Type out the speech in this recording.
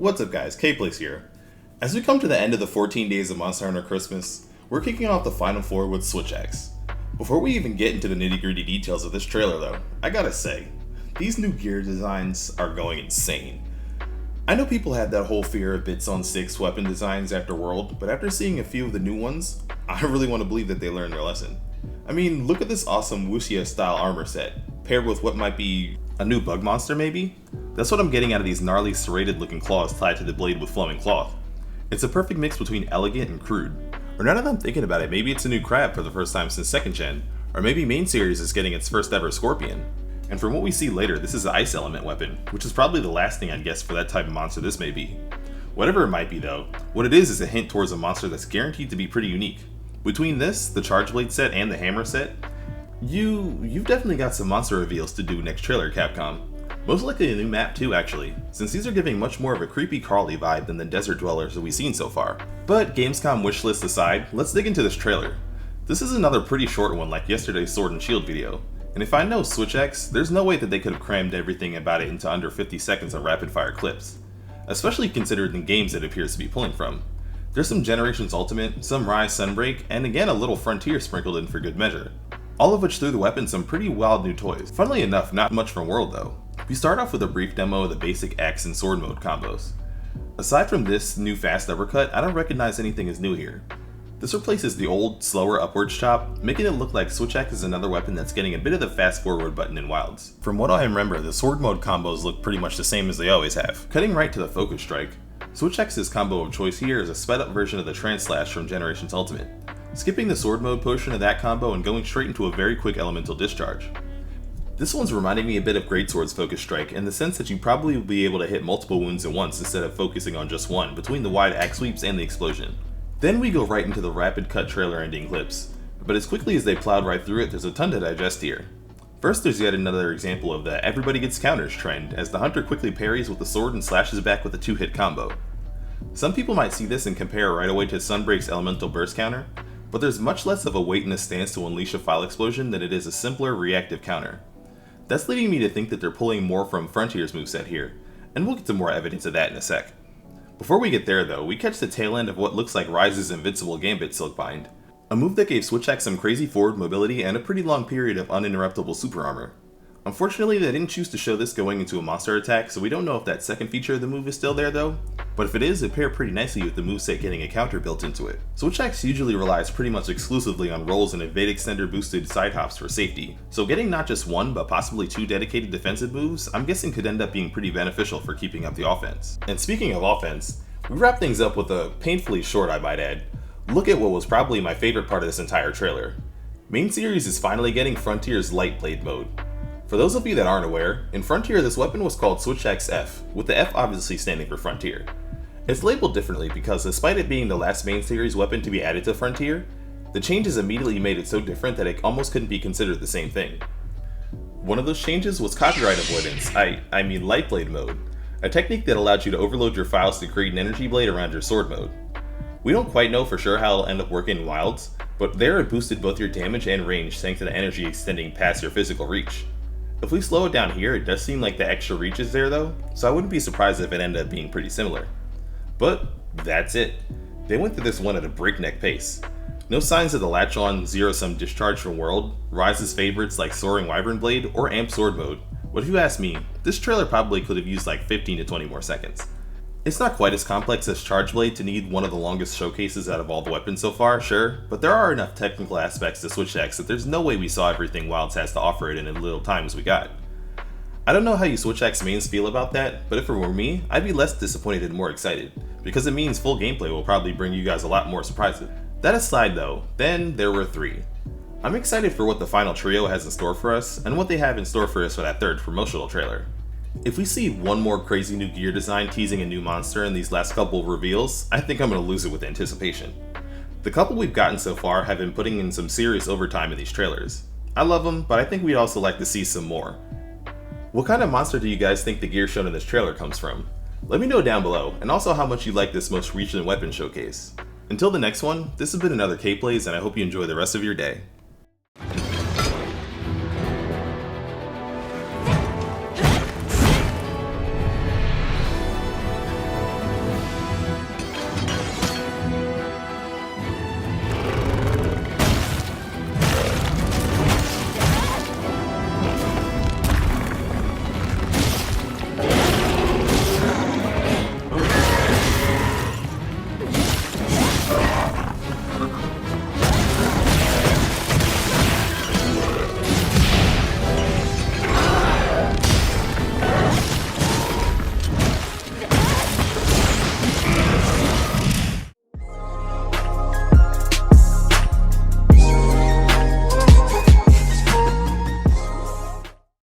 What's up guys, KPlaysHere here. As we come to the end of the 14 days of Monster Hunter Christmas, we're kicking off the final four with Switch X. Before we even get into the nitty gritty details of this trailer though, I gotta say, these new gear designs are going insane. I know people had that whole fear of Bits on 6 weapon designs after World, but after seeing a few of the new ones, I really want to believe that they learned their lesson. I mean, look at this awesome Wuxia style armor set, paired with what might be a new bug monster maybe? That's what I'm getting out of these gnarly serrated looking claws tied to the blade with flowing cloth. It's a perfect mix between elegant and crude. Or now that I'm thinking about it, maybe it's a new crab for the first time since 2nd gen, or maybe main series is getting its first ever scorpion. And from what we see later, this is an ice element weapon, which is probably the last thing I'd guess for that type of monster this may be. Whatever it might be though, what it is a hint towards a monster that's guaranteed to be pretty unique. Between this, the Charge Blade set, and the Hammer set, you've definitely got some monster reveals to do next trailer, Capcom. Most likely a new map too actually, since these are giving much more of a creepy Carly vibe than the Desert Dwellers that we've seen so far. But Gamescom wishlist aside, let's dig into this trailer. This is another pretty short one like yesterday's Sword and Shield video, and if I know Switch X, there's no way that they could have crammed everything about it into under 50 seconds of rapid fire clips. Especially considering the games it appears to be pulling from. There's some Generations Ultimate, some Rise Sunbreak, and again a little Frontier sprinkled in for good measure. All of which threw the weapon some pretty wild new toys. Funnily enough, not much from World though. We start off with a brief demo of the basic axe and sword mode combos. Aside from this new fast uppercut, I don't recognize anything as new here. This replaces the old, slower upwards chop, making it look like Switch X is another weapon that's getting a bit of the fast forward button in Wilds. From what I remember, the sword mode combos look pretty much the same as they always have. Cutting right to the focus strike, Switch X's combo of choice here is a sped up version of the Trans Slash from Generations Ultimate, skipping the sword mode portion of that combo and going straight into a very quick elemental discharge. This one's reminding me a bit of Greatsword's focus strike in the sense that you probably will be able to hit multiple wounds at once instead of focusing on just one between the wide axe sweeps and the explosion. Then we go right into the rapid cut trailer ending clips, but as quickly as they plowed right through it, there's a ton to digest here. First, there's yet another example of the everybody gets counters trend as the hunter quickly parries with the sword and slashes back with a 2-hit combo. Some people might see this and compare right away to Sunbreak's elemental burst counter, but there's much less of a wait in a stance to unleash a file explosion than it is a simpler reactive counter. That's leading me to think that they're pulling more from Frontier's moveset here, and we'll get to more evidence of that in a sec. Before we get there though, we catch the tail end of what looks like Rise's invincible Gambit Silkbind, a move that gave Switch X some crazy forward mobility and a pretty long period of uninterruptible super armor. Unfortunately, they didn't choose to show this going into a monster attack, so we don't know if that second feature of the move is still there though, but if it is, it paired pretty nicely with the moveset getting a counter built into it. Switch X usually relies pretty much exclusively on rolls and evade extender boosted side hops for safety, so getting not just one but possibly 2 dedicated defensive moves, I'm guessing could end up being pretty beneficial for keeping up the offense. And speaking of offense, we wrap things up with a painfully short, I might add, look at what was probably my favorite part of this entire trailer. Main series is finally getting Frontier's Light Blade mode. For those of you that aren't aware, in Frontier this weapon was called Switch X F, with the F obviously standing for Frontier. It's labeled differently because despite it being the last main series weapon to be added to Frontier, the changes immediately made it so different that it almost couldn't be considered the same thing. One of those changes was copyright avoidance, I mean Light Blade mode, a technique that allowed you to overload your files to create an energy blade around your sword mode. We don't quite know for sure how it'll end up working in Wilds, but there it boosted both your damage and range thanks to the energy extending past your physical reach. If we slow it down here, it does seem like the extra reach is there though, so I wouldn't be surprised if it ended up being pretty similar. But that's it. They went through this one at a breakneck pace. No signs of the latch-on zero-sum discharge from World, Rise's favorites like Soaring Wyvern Blade, or Amp Sword mode, but if you ask me, this trailer probably could have used like 15 to 20 more seconds. It's not quite as complex as Charge Blade to need one of the longest showcases out of all the weapons so far, sure, but there are enough technical aspects to Switch X that there's no way we saw everything Wilds has to offer it in as little time as we got. I don't know how you Switch X mains feel about that, but if it were me, I'd be less disappointed and more excited, because it means full gameplay will probably bring you guys a lot more surprises. That aside though, then there were 3. I'm excited for what the final trio has in store for us, and what they have in store for us for that 3rd promotional trailer. If we see one more crazy new gear design teasing a new monster in these last couple of reveals, I think I'm going to lose it with anticipation. The couple we've gotten so far have been putting in some serious overtime in these trailers. I love them, but I think we'd also like to see some more. What kind of monster do you guys think the gear shown in this trailer comes from? Let me know down below, and also how much you like this most recent weapon showcase. Until the next one, this has been another KPlays, and I hope you enjoy the rest of your day.